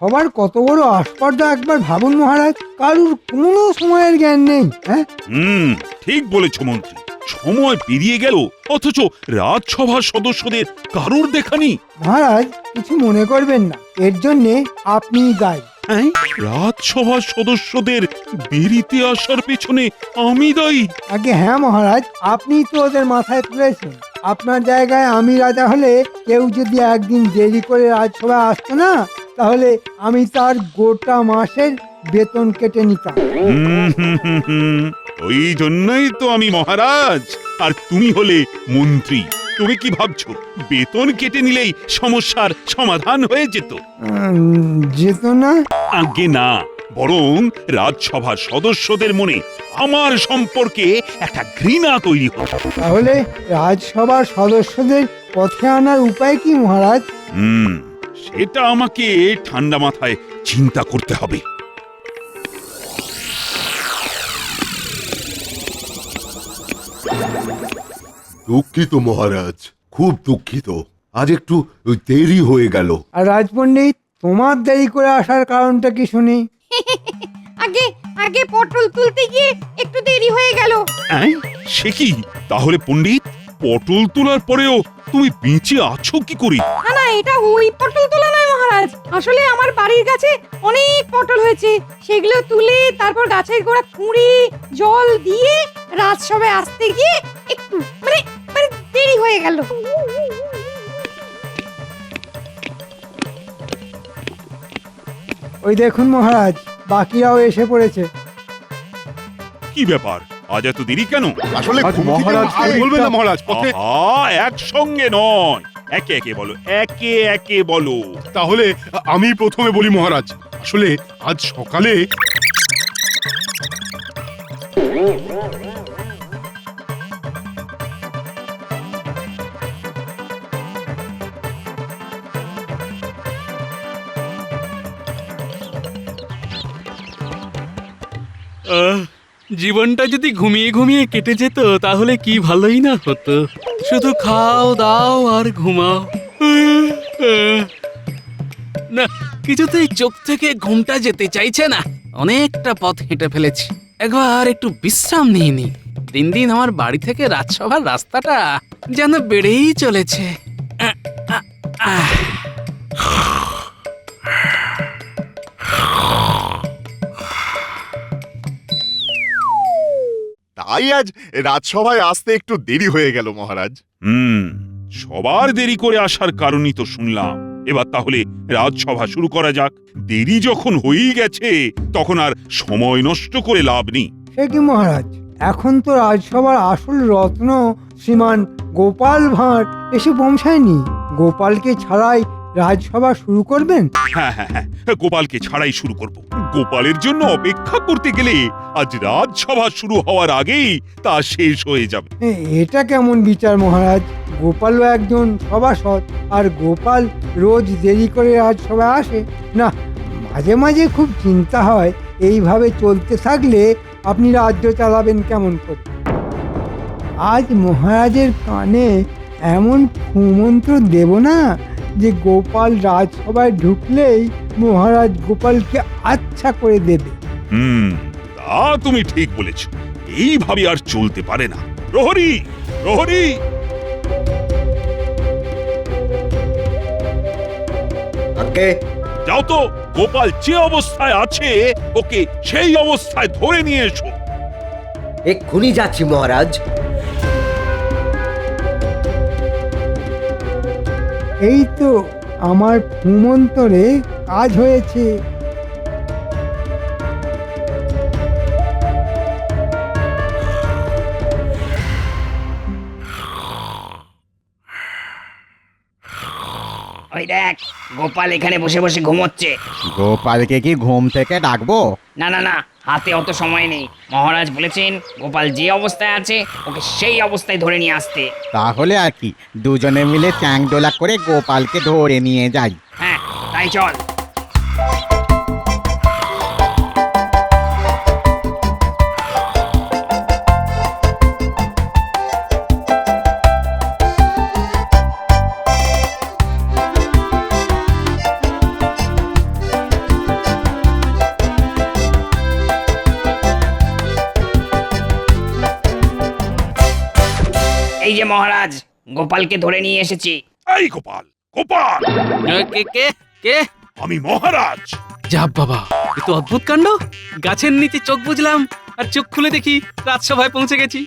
রাজসভার কত বড় আস্পর্ধা একবার ভাবুন মহারাজ। কারুর কোনো সময়ের জ্ঞান নেই। হ্যাঁ, ঠিক বলেছ মন্ত্রী। সময় পেরিয়ে গেল অথচ রাজসভার সদস্যদের কারোর দেখা নেই। মহারাজ কিছু মনে করবেন না, এর জন্যে আপনি দায়ী। হ্যাঁ, রাজসভার সদস্যদের দেরিতে আসার পেছনে আমি দায়ী? আগে হ্যাঁ মহারাজ, আপনি তো ওদের মাথায় তুলেছেন। আপনার জায়গায় আমি রাজা হলে কেউ যদি একদিন দেরি করে রাজসভায় আসতো না, তাহলে আমি তার গোটা মাসের বেতন কেটে নিতাম। ওই জন্যই তো আমি মহারাজ আর তুমি হলে মন্ত্রী। তুমি কি ভাবছো বেতন কেটে নিলেই সমস্যার সমাধান হয়ে যেত? যেত না? আগে না, বরং রাজসভার সদস্যদের মনে আমার সম্পর্কে একটা ঘৃণা তৈরি হতো। তাহলে রাজসভার সদস্যদের পথে আনার উপায় কি মহারাজ? সেটা আমাকে ঠান্ডা মাথায় চিন্তা করতে হবে। দুঃখিত মহারাজ, খুব দুঃখিত। আজ একটু দেরি হয়ে গেল। আর রাজপণ্ডিত, তোমার দেরি করে আসার কারণটা কি শুনি? আগে আগে পটল তুলতে গিয়ে একটু দেরি হয়ে গেল। সে কি? তাহলে পণ্ডিত, পটল তোলার পরেও তুমি বেঁচে আছো কি করে? না না, এটা ওই পটল তোলা নয় মহারাজ। আসলে আমার বাড়ির কাছে অনেক পটল হয়েছে, সেগুলো তুলে তারপর গাছের গোড়া খুঁড়ে জল দিয়ে রাজসভায় আসতে গিয়ে একটু মানে মানে দেরি হয়ে গেল। ওই দেখুন মহারাজ, বাকিরাও এসে পড়েছে। কি ব্যাপার, আজ এত দেরি কেন? আসলে মহারাজ বলবেন না মহারাজ, পথে একসঙ্গে নয়, একে একে বলো, একে একে বলো। তাহলে আমি প্রথমে বলি মহারাজ। আসলে আজ সকালে জীবনটা যদি ঘুমিয়ে ঘুমিয়ে কেটে যেত তাহলে কি ভালোই না হতো। শুধু খাও দাও আর ঘুমাও। না, কিছুতেই চোখ থেকে ঘুমটা যেতে চাইছে না। অনেকটা পথ হেঁটে ফেলেছি, একবার একটু বিশ্রাম নিয়ে নি। দিন দিন আমার বাড়ি থেকে রাজসভার রাস্তাটা যেন বেড়েই চলেছে। তাই আজ রাজসভায় আসতে একটু দেরি হয়ে গেল মহারাজ। সবার দেরি করে আসার কারণই তো শুনলাম। এবার তাহলে রাজসভা শুরু করা যাক। দেরি যখন হয়েই গেছে তখন আর সময় নষ্ট করে লাভ নেই। সে কি মহারাজ, এখন তো রাজসভার আসল রত্ন শ্রীমান গোপাল ভাঁড় এসে পৌঁছায়নি। গোপালকে ছাড়াই রাজসভা শুরু করবেন? হ্যাঁ, গোপালকে ছাড়াই শুরু করব। গোপালের জন্য অপেক্ষা করতে গেলে আজ রাজসভা শুরু হওয়ার আগেই তা শেষ হয়ে যাবে। এটা কেমন বিচার মহারাজ? গোপালও একজন সভাসদ, আর গোপাল রোজ দেরি করে রাজসভায় আসে না। মাঝে মাঝে খুব চিন্তা হয়, এইভাবে চলতে থাকলে আপনি রাজ্য চালাবেন কেমন করে? আজ মহারাজের কানে এমন কুমন্ত্র দেব না যে গোপাল রাজসভায় ঢুকলেই মহারাজ গোপালকে আচ্ছা করে দেবে। তা তুমি ঠিক বলেছ। এইভাবে আর চলতে পারে না। প্রহরী, প্রহরী! যাও তো, গোপাল যে অবস্থায় আছে ওকে সেই অবস্থায় ধরে নিয়ে এসো। এক্ষুনি যাচ্ছি মহারাজ। এই তো আমার কুমন্তরে কাজ হয়েছে। ওই দেখ, গোপাল এখানে বসে বসে ঘুমোচ্ছে। গোপালকে কি ঘুম থেকে ডাকবো? না না না, হাতে অত সময় নেই। মহারাজ বলেছেন গোপাল যে অবস্থায় আছে ওকে সেই অবস্থায় ধরে নিয়ে আসতে। তাহলে আর কি, দুজনে মিলে চ্যাংদোলা করে গোপালকে ধরে নিয়ে যাই। হ্যাঁ, তাই চল। এই যে মহারাজ, গোপালকে ধরে নিয়ে এসেছি। এই গোপাল, গোপাল, কে কে কে আমি মহারাজ। যা বাবা, এ তো অদ্ভুত কাণ্ড। গাছের নিচে চোখ বুঝলাম আর চোখ খুলে দেখি রাজসভায় পৌঁছে গেছি।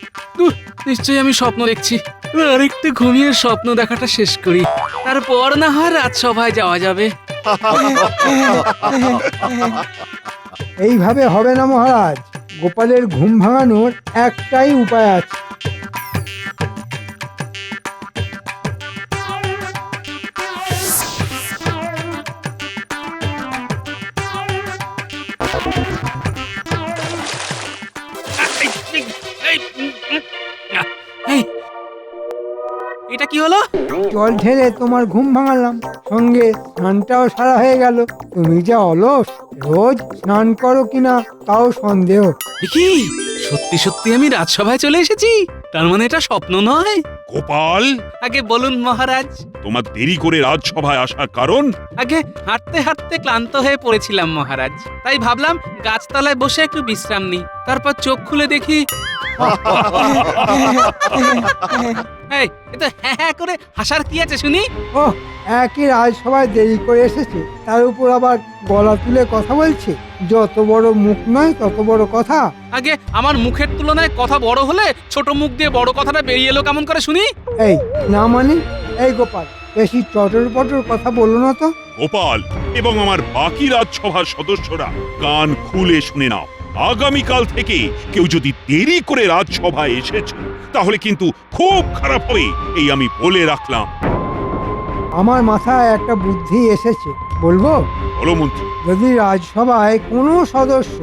নিশ্চয়ই আমি স্বপ্ন দেখছি। এবার আরেকটু ঘুমিয়ে স্বপ্ন দেখাটা শেষ করি, তারপর না হয় রাজসভায় যাওয়া যাবে। এইভাবে হবে না মহারাজ, গোপালের ঘুম ভাঙানোর একটাই উপায় আছে। এই, এটা কি হলো? জল ঢেলে তোমার ঘুম ভাঙালাম, সঙ্গে স্নানটাও সারা হয়ে গেল। তুমি যা অলস, রোজ স্নান করো কিনা তাও সন্দেহ। কি সত্যি সত্যি আমি রাজসভায় চলে এসেছি? তার মানে এটা স্বপ্ন নয়? গোপাল, আগে বলুন মহারাজ। তোমার দেরি করে রাজসভায় আসার কারণ? আগে হাঁটতে হাঁটতে ক্লান্ত হয়ে পড়েছিলাম মহারাজ, তাই ভাবলাম গাছতলায় বসে একটু বিশ্রাম নিই। তারপর চোখ খুলে দেখি এই, এ তো হ্যাঁ হ্যাঁ করে হাসার কি আছে শুনি? ওহ, একই রাজসভায় দেরি করে এসেছে, তার উপর আবার গলা তুলে কথা বলছে। যত বড় মুখ নয় তত বড় কথা। আগে আমার মুখের তুলনায় কথা বড় হলে ছোট মুখ দিয়ে বড় কথাটা বেরিয়ে এলো কেমন করে শুনি? এই না মানে, এই গোপাল, বেশি চটর পটর কথা বলো না তো। গোপাল এবং আমার বাকি রাজসভার সদস্যরা কান খুলে শুনে নাও, আগামীকাল থেকে কেউ যদি দেরি করে রাজসভায় এসেছে তাহলে কিন্তু খুব খারাপ হবে, এই আমি বলে রাখলাম। আমার মাথায় একটা বুদ্ধি এসেছে, বলবো? বলো মন্ত্রী। যদি রাজসভায় কোনো সদস্য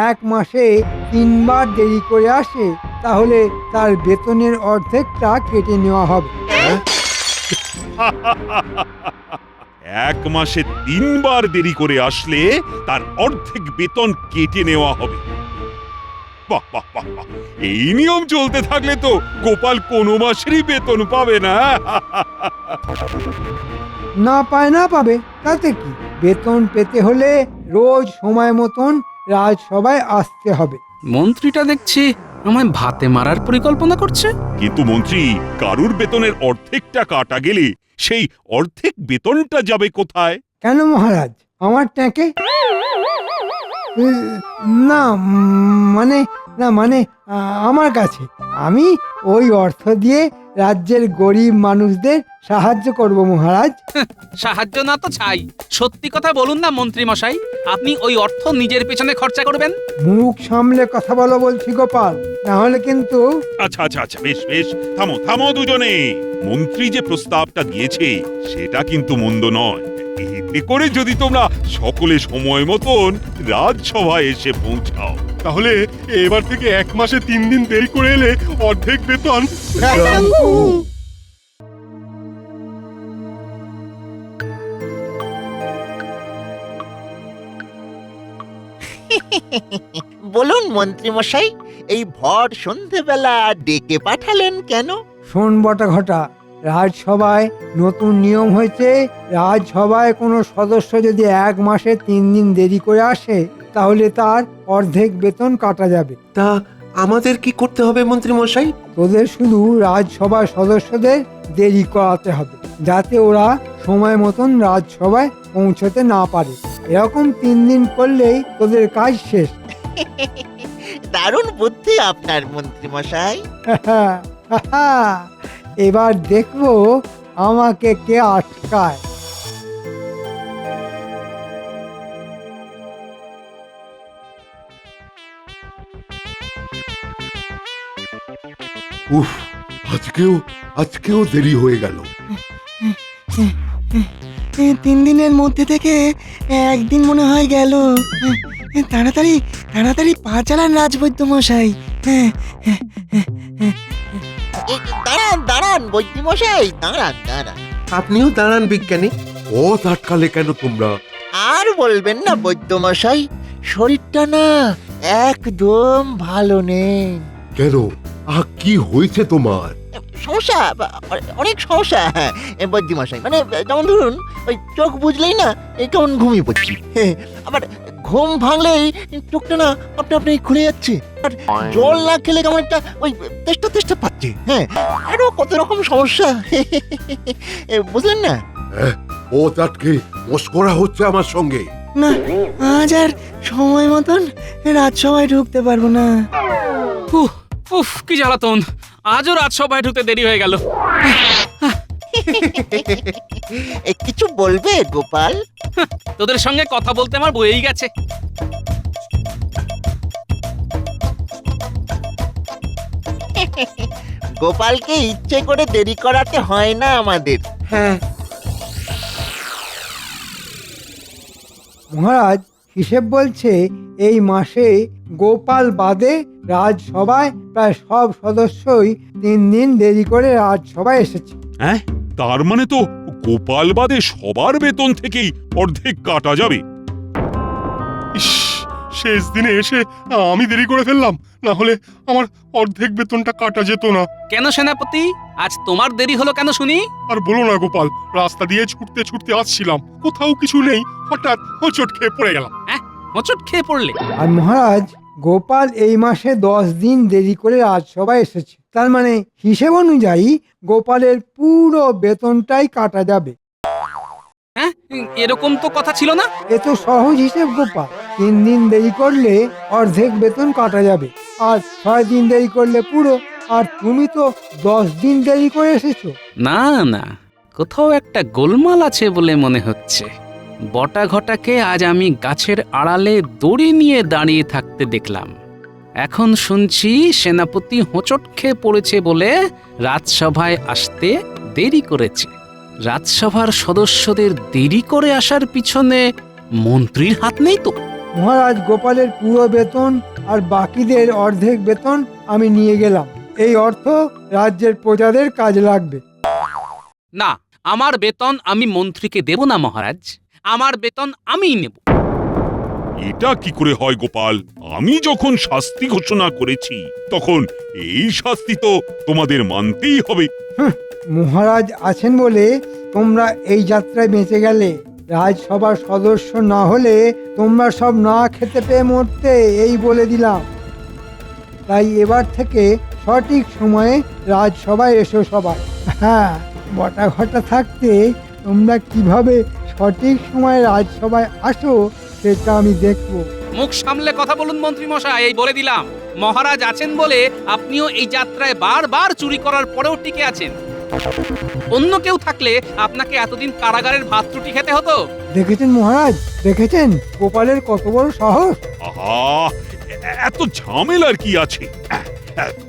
1 মাসে 3 বার দেরি করে আসে, তাহলে তার বেতনের অর্ধেকটা কেটে নেওয়া হবে। 1 মাসে 3 বার দেরি করে আসলে তার অর্ধেক বেতন কেটে নেওয়া হবে। বাহ বাহ বাহ বাহ, এই নিয়ম চলতে থাকলে তো গোপাল কোনো মাসেরই বেতন পাবে না। না পায় না পাবে, তাতে কি? বেতন পেতে হলে রোজ সময় মতন রাজসভায় আসতে হবে। মন্ত্রীটা দেখছি আমায় ভাতে মারার পরিকল্পনা করছে। কিন্তু মন্ত্রী, কারুর বেতনের অর্ধেকটা কাটা গেলে সেই অর্ধেক বেতনটা যাবে কোথায়? কেন মহারাজ, আমার ট্যাঁকে? না মানে, না মানে আমার কাছে। আমি ওই অর্থ দিয়ে রাজ্যের গরিব মানুষদের সাহায্য করব মহারাজ। সাহায্য না তো চাই, সত্যি কথা বলুন না মন্ত্রী মশাই, আপনি ওই অর্থ নিজের পেছনে খরচা করবেন? মুখ সামলে কথা বলো বলছি গোপাল, না হলে কিন্তু। আচ্ছা আচ্ছা আচ্ছা, বেশ বেশ, থামো থামো দুজনে। মন্ত্রী যে প্রস্তাবটা দিয়েছে সেটা কিন্তু মন্দ নয়। এতে করে যদি তোমরা সকলে সময় মতন রাজসভায় এসে পৌঁছাও, তাহলে এবার থেকে 1 মাসে 3 দিন দেরি করে এলে অর্ধেক বেতন। বলুন মন্ত্রী মশাই, এই ভর সন্ধেবেলা ডেকে পাঠালেন কেন? শোন বটা ঘটা, রাজসভায় নতুন নিয়ম হয়েছে, রাজসভায় কোনো সদস্য যদি 1 মাসে 3 দিন দেরি করে আসে, তাহলে তার অর্ধেক বেতন কাটা যাবে। তা আমাদের কি করতে হবে মন্ত্রী মশাই? তোদের শুধু রাজসভার সদস্যদের দেরি করাতে হবে, যাতে ওরা সময় মতন রাজসভায় পৌঁছতে না পারে। এরকম 3 দিন করলেই তোদের কাজ শেষ। দারুণ বুদ্ধি আপনার মন্ত্রী মশাই। এবার দেখবো আমাকে কে আটকায়। উফ, আজকেও দেরি হয়ে গেল। 3 দিনের মধ্যে থেকে 1 দিন মনে হয় গেল। তাড়াতাড়ি তাড়াতাড়ি পা চালান রাজবৈদ্য মশাই। দাঁড়ান দাঁড়ান বৈদ্য মশাই, দাঁড়ান দাঁড়ান। আপনিও দাঁড়ান বিজ্ঞানী। পথ আটকালে কেন তোমরা? আর বলবেন না বৈদ্য মশাই, শরীরটা না একদম ভালো নেই। কেন? কি হয়েছে তোমার? সমস্যা, অনেক সমস্যা। হ্যাঁ বৈদ্য মশাই, মানে যেমন ধরুন ওই চোখ বুঝলেই না কেমন ঘুমিয়ে পড়ছি, আবার ঘুম ভাঙলেই চোখটা না আপনা আপনি খুলে যাচ্ছে আর জল না খেলে কেমন একটা ওই তেষ্টা তেষ্টা পাচ্ছে। হ্যাঁ, আরো কত রকম সমস্যা বুঝলেন না? পথ আটকে মস্করা হচ্ছে আমার সঙ্গে। না, আজ আর সময় মতন রাজসভায় ঢুকতে পারবো না। উফ উফ কি জ্বালাতন, আজও রাজসভায় ঢুকতে দেরি হয়ে গেল। কিছু বলবে গোপাল? তোদের সঙ্গে কথা বলতে আমার বয়েই গেছে। গোপালকে ইচ্ছে করে দেরি করাতে হয় না আমাদের। হ্যাঁ, মহারাজ হিসেব বলছে এই মাসে গোপাল বাদে রাজসভায় প্রায় সব সদস্যই 3 দিন দেরি করে রাজসভায় এসেছে। হ্যাঁ, তার মানে তো গোপাল বাদে সবার বেতন থেকেই অর্ধেক কাটা যাবে। ইস, শেষ দিনে এসে আমি দেরি করে ফেললাম, না হলে আমার অর্ধেক বেতনটা কাটা যেত না। কেন সেনাপতি, আজ তোমার দেরি হলো কেন শুনি? আর বলো না গোপাল, রাস্তা দিয়ে ছুটতে ছুটতে আসছিলাম, কোথাও কিছু নেই, হঠাৎ হোঁচট খেয়ে পড়ে গেলাম। হোঁচট খেয়ে পড়লে? আর মহারাজ গোপাল এই মাসে 10 দিন দেরি করে রাজসভায় এসেছে, তার মানে হিসেব অনুযায়ী গোপালের পুরো বেতনটাই কাটা যাবে। হ্যাঁ, এরকম তো কথা ছিল না। এ তো সহজ হিসেব গোপাল। 3 দিন দেরি করলে অর্ধেক বেতন কাটা যাবে, আর 6 দিন দেরি করলে পুরো। আর তুমি তো 10 দিন দেরি করে এসেছো। না না, কোথাও একটা গোলমাল আছে বলে মনে হচ্ছে। বটা ঘটাকে আজ আমি গাছের আড়ালে দড়ি নিয়ে দাঁড়িয়ে থাকতে দেখলাম। এখন শুনছি সেনাপতি হোঁচট খেয়ে পড়েছে বলে রাজসভায় আসতে দেরি করেছে। রাজসভার সদস্যদের দেরি করে আসার পিছনে মন্ত্রীর হাত নেই তো? মহারাজ, গোপালের পুরো বেতন আর বাকিদের অর্ধেক বেতন আমি নিয়ে গেলাম। এই অর্থ রাজ্যের প্রজাদের কাজে লাগবে। না, আমার বেতন আমি মন্ত্রীকে দেব না মহারাজ, আমার বেতন আমিই নেব। এটা কি করে হয় গোপাল? আমি যখন শাস্তি ঘোষণা করেছি তখন এই শাস্তি তো তোমাদের মানতেই হবে। মহারাজ আছেন বলে তোমরা এই যাত্রায় বেঁচে গেলে। রাজসভার সদস্য না হলে তোমরা সব না খেতে পেয়ে মরতে, এই বলে দিলাম। তাই এবার থেকে সঠিক সময়ে রাজসভায় এসো সবাই। হ্যাঁ, বটা ঘটা থাকতে তোমরা কিভাবে সঠিক সময়ে রাজসভায় আসো সেটা আমি দেখবো। মুখ সামলে কথা বলুন মন্ত্রী মশাই, এই বলে দিলাম। মহারাজ আছেন বলে আপনিও এই যাত্রায় বারবার চুরি করার পরেও টিকে আছেন। অন্য কেউ থাকলে আপনাকে এতদিন কারাগারের ভাত রুটি খেতে হতো। দেখেছেন মহারাজ, দেখেছেন গোপালের কত বড় সাহস। আহা, এত ঝামেলার কি আছে?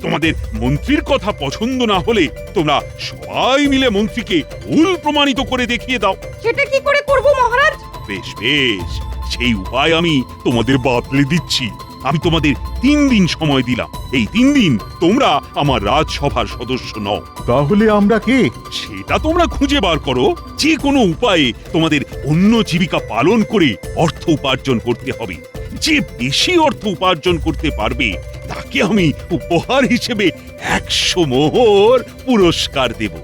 তোমাদের মন্ত্রীর কথা পছন্দ না হলে তোমরা সবাই মিলে মন্ত্রীকে ভুল প্রমাণিত করে দেখিয়ে দাও। সেটা কি করে করব মহারাজ? বেশ বেশ, সেই উপায় আমি তোমাদের বাতলে দিচ্ছি। আমি তোমাদের 3 দিন সময় দিলাম। এই 3 দিন তোমরা আমার রাজসভার সদস্য নও। তাহলে আমরা কে? সেটা তোমরা খুঁজে বার করো। যে কোনো উপায়ে তোমাদের অন্য জীবিকা পালন করে অর্থ উপার্জন করতে হবে। যে বেশি অর্থ উপার্জন করতে পারবে তাকে আমি উপহার হিসেবে 100 মোহর পুরস্কার দেব।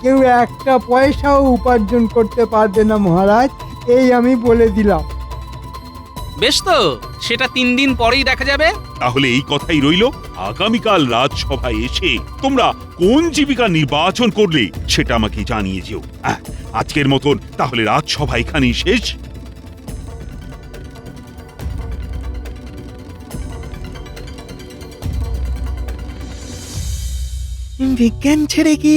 কেউ একটা পয়সাও উপার্জন করতে পারবে না মহারাজ, এই আমি বলে দিলাম। বেশ, তো সেটা 3 দিন পরেই দেখা যাবে। তাহলে এই কথাই রইল, আগামীকাল রাজসভায় এসে তোমরা কোন জীবিকা নির্বাচন করলে সেটা আমাকে জানিয়ে যেও। আজকের মতন তাহলে রাজসভা এখানেই শেষ। বিজ্ঞান ছেড়ে কি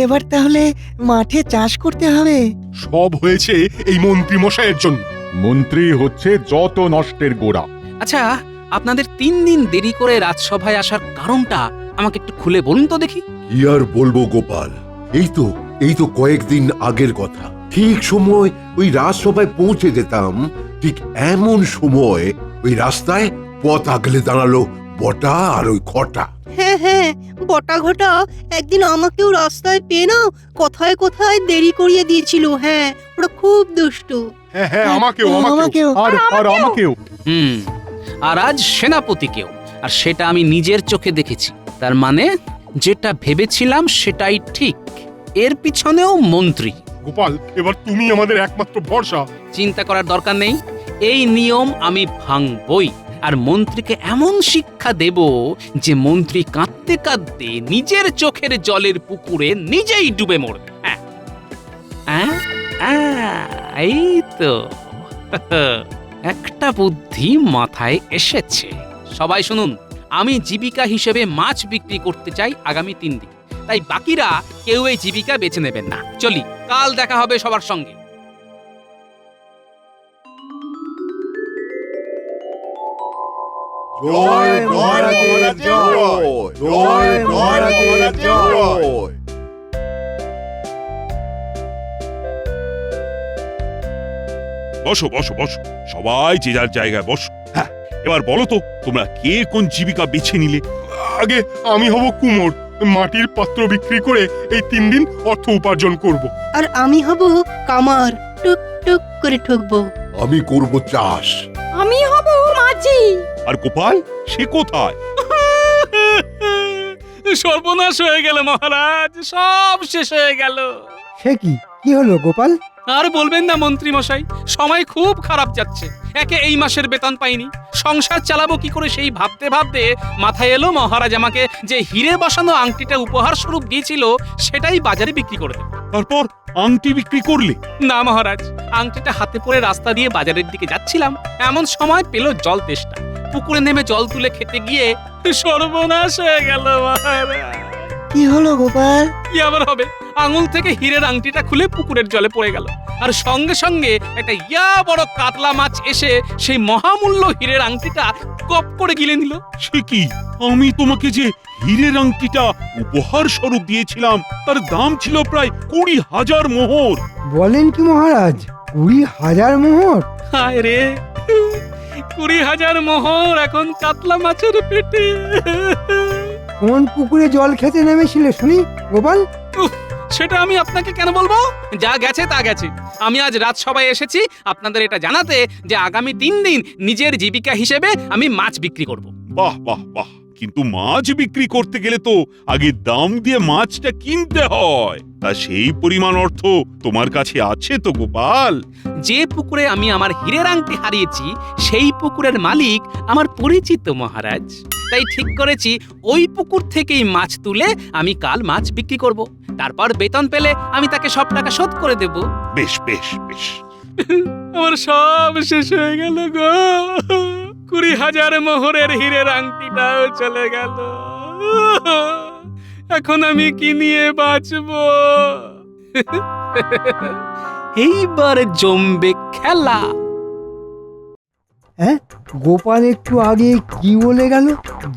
এবার তাহলে মাঠে চাষ করতে হবে? সব হয়েছে এই মন্ত্রী মশাইয়ের জন্য। মন্ত্রী হচ্ছে যত নষ্টের গোড়া। আচ্ছা, আপনাদের 3 দিন দেরি করে রাজসভায় আসার কারণটা আমাকে একটু খুলে বলুন তো দেখি। কি আর বলবো গোপাল, এই তো কয়েকদিন আগের কথা। ঠিক সময় ওই রাজসভায় পৌঁছে যেতাম, ঠিক এমন সময় ওই রাস্তায় পথ আগলে দাঁড়ালো বটা আর ওই খটা। হ্যাঁ হ্যাঁ, বটা ঘটা একদিন আমাকেও রাস্তায় পেয়ে না কোথায় কোথায় দেরি করিয়ে দিয়েছিল। হ্যাঁ, ওরা খুব দুষ্টু। হ্যাঁ হ্যাঁ, আমাকেও আর আমাকেও। আর আজ সেনাপতিকেও, আর সেটা আমি নিজের চোখে দেখেছি। তার মানে যেটা ভেবেছিলাম সেটাই ঠিক। এর পিছনেও মন্ত্রী। গোপাল, এবার তুমি আমাদের একমাত্র ভরসা। চিন্তা করার দরকার নেই, এই নিয়ম আমি ভাঙবই। আর মন্ত্রীকে এমন শিক্ষা দেব যে মন্ত্রী কাঁদতে কাঁদতে নিজের চোখের জলের পুকুরে নিজেই ডুবে মরবে। হ্যাঁ এই তো একটা বুদ্ধি মাথায় এসেছে। সবাই শুনুন, আমি জীবিকা হিসেবে মাছ বিক্রি করতে চাই আগামী 3 দিন। তাই বাকিরা কেউ এই জীবিকা বেছে নেবেন না। চলি, কাল দেখা হবে সবার সঙ্গে। জয় মহারাজের জয়, জয় মহারাজের জয়। বসো বসো বসো, সবাই যে যার জায়গায় বসো। হ্যাঁ, এবার বলো তো তোমরা কে কোন জীবিকা বেছে নিলে? আগে আমি হব কুমোর, মাটির পাত্র বিক্রি করে এই 3 দিন অর্থ উপার্জন করব। আর আমি হব কামার, টুক টুক করে ঠুকবো। আমি করব চাষ। আমি হব মাঝি। আর গোপাল সে কোথায়? সর্বনাশ হয়ে গেল মহারাজ, সব শেষ হয়ে গেল। সে কি হলো গোপাল? আর বলবেন না মন্ত্রী মশাই, সময় খুব খারাপ যাচ্ছে। একে এই মাসের বেতন পাইনি, সংসার চালাবো কি করে সেই ভাবতে ভাবতে মাথায় এলো মহারাজ আমাকে যে হিরে বসানো আংটিটা উপহার স্বরূপ দিয়েছিল সেটাই বাজারে বিক্রি করে দেব। তারপর আংটি বিক্রি করলে? না মহারাজ, আংটিটা হাতে পরে রাস্তা দিয়ে বাজারের দিকে যাচ্ছিলাম, এমন সময় পেল জল তেষ্টা। পুকুরে নেমে জল তুলে খেতে গিয়ে সর্বনাশ হয়ে গেল মহারাজ। কি হলো গোপাল? কি আবার হবে, আঙুল থেকে হীরের আংটিটা খুলে পুকুরের জলে পড়ে গেল। আর সঙ্গে সঙ্গে একটা বড় কাতলা মাছ এসে সেই মহামূল্য হীরের আংটিটা কপ করে গিলে নিল। সে কি, আমি তোমাকে যে হীরের আংটিটা উপহার স্বরূপ দিয়েছিলাম তার দাম ছিল প্রায় 20,000 মোহর। বলেন কি মহারাজ, 20,000 মোহর? হায় রে, 20,000 মোহর এখন কাতলা মাছের পেটে। কোন পুকুরে জল খেতে নেমেছিলে শুনি গোপাল? উফ, সেটা আমি আপনাকে কেন বলবো? যা গেছে তা গেছে। আমি আজ রাজসভায় এসেছি আপনাদের এটা জানাতে যে আগামী 3 দিন নিজের জীবিকা হিসেবে আমি মাছ বিক্রি করব। বাহ বাহ বাহ, কিন্তু মাছ বিক্রি করতে গেলে তো আগে দাম দিয়ে মাছটা কিনতে হয়। তা সেই পরিমাণ অর্থ তোমার কাছে আছে তো গোপাল? যে পুকুরে আমি আমার হীরের আংটি হারিয়েছি সেই পুকুরের মালিক আমার পরিচিত মহারাজ। তাই ঠিক করেছি ওই পুকুর থেকেই মাছ তুলে আমি কাল মাছ বিক্রি করব। তারপর বেতন পেলে আমি তাকে সব টাকা শোধ করে দেব। বেশ বেশ বেশ। আমার সব শেষ হয়ে গেল গো, 20,000 মোহরের হীরের আংটিটাও চলে গেল। এখন আমি কি নিয়ে বাঁচবো? এইবার জমবে খেলা। হ্যাঁ, গোপাল একটু আগে কি বলে গেল?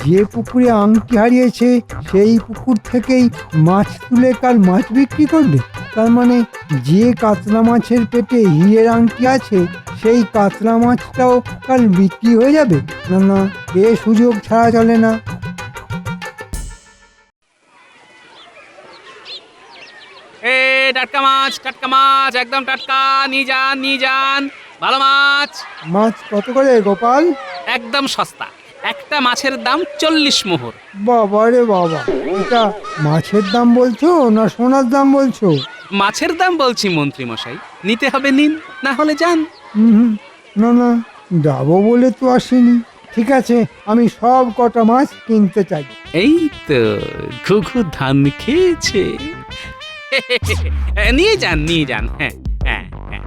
যে পুকুরে আংটি হারিয়েছে সেই পুকুর থেকেই মাছ তুলে কাল মাছ বিক্রি করবে। তার মানে যে কাতলা মাছের পেটে হীরের আংটি আছে সেই কাতলা মাছটাও কাল বিক্রি হয়ে যাবে। না না, এ সুযোগ ছাড়া চলে না। এ টাটকা মাছ একদম টাটকা, নিয়ে যান নিয়ে যান। ভালো মাছ। মাছ কত করে গোপাল? একদম সস্তা, একটা মাছের দাম 40 মোহর। বাবা রে বাবা, এটা মাছের দাম বলছো না সোনার দাম বলছো? মাছের দাম বলছি মন্ত্রী মশাই, নিতে হবে নিন, না হলে যান। না না, যাবো বলে তো আসিনি। ঠিক আছে, আমি সব কটা মাছ কিনতে চাই। এই তো ঘুঘু ধান খেয়েছে। নিয়ে যান নিয়ে যান। হ্যাঁ হ্যাঁ হ্যাঁ।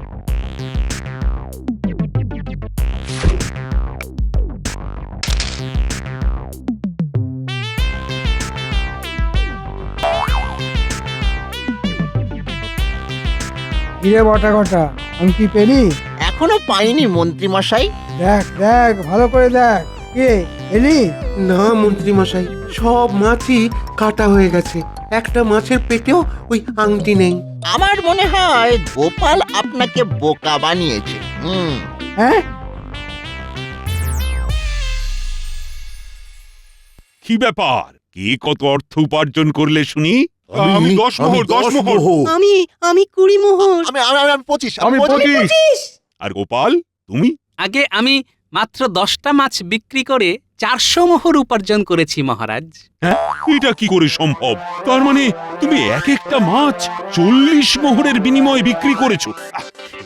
কিরে বটা কটা, আংটি পেলি? এখনো পাইনি মন্ত্রী মশাই। দেখ দেখ, ভালো করে দেখ। কে এলি? না মন্ত্রী মশাই, সব মাছই কাটা হয়ে গেছে, একটা মাছের পেটেও ওই আংটি নেই। আমার মনে হয় গোপাল আপনাকে বোকা বানিয়েছে। হ্যাঁ, কি ব্যাপার, কে কত অর্থ উপার্জন করলে শুনি? আমি 10 মোহর, 10 মোহর। আমি 20 মোহর। আমি 25। আমি 25। আর গোপাল তুমি? আগে আমি মাত্র 10টা মাছ বিক্রি করে 400 মোহর উপার্জন করেছি মহারাজ। হ্যাঁ, এটা কি করে সম্ভব? তার মানে তুমি এক একটা মাছ 40 মোহরের বিনিময়ে বিক্রি করেছো?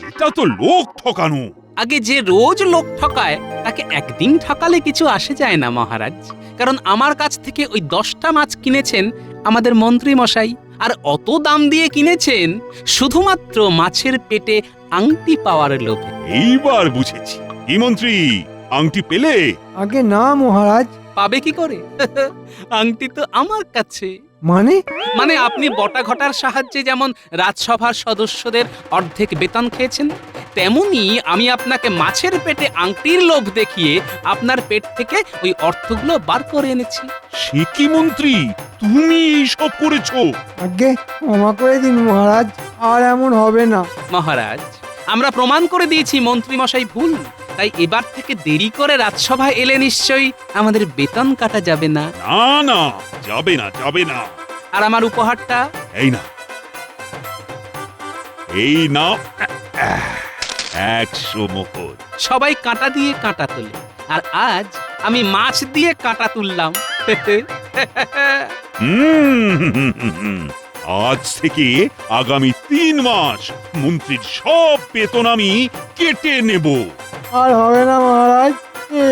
এটা তো লোক ঠকানো। আগে যে রোজ লোক ঠকায় তাকে একদিন ঠকালে কিছু আসে যায় না মহারাজ, কারণ আমার কাছ থেকে ওই 10টা মাছ কিনেছেন আমাদের মন্ত্রী মশাই, আর অত দাম দিয়ে কিনেছেন শুধুমাত্র মাছের পেটে আংটি পাওয়ার লোভে। এইবার বুঝেছি। কি মন্ত্রী, আংটি পেলে? আগে না মহারাজ। পাবে কি করে? আংটি তো আমার কাছে। মানে আপনি বটা ঘটার সাহায্যে যেমন রাজসভার সদস্যদের অর্ধেক বেতন খেয়েছেন, তেমনি আমি আপনাকে মাছের পেটে আংটির লোভ দেখিয়ে আপনার পেট থেকে ওই অর্থগুলো বার করে এনেছি। সে কি মন্ত্রী, তুমি এইসব করেছো? আগে ক্ষমা করে দিন মহারাজ, আর এমন হবে না। মহারাজ, আমরা প্রমাণ করে দিয়েছি মন্ত্রী মশাই ভুল, তাই এবার থেকে দেরি করে রাজসভায় এলে নিশ্চয়ই আমাদের বেতন কাটা যাবে না। না না, যাবে না, যাবে না। আর আমার উপহারটা? এই না, এই না, 100 মোহর। সবাই কাঁটা দিয়ে কাঁটা তোলে, আর আজ আমি মাছ দিয়ে কাঁটা তুললাম। আজ থেকে আগামী 3 মাস মন্ত্রীর সব বেতন আমি কেটে নেব। আর হবে না মহারাজ,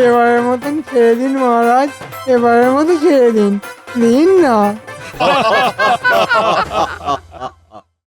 এবারের মতন ছেড়ে দিন মহারাজ, এবারের মতো ছেড়ে দিন, দিন না।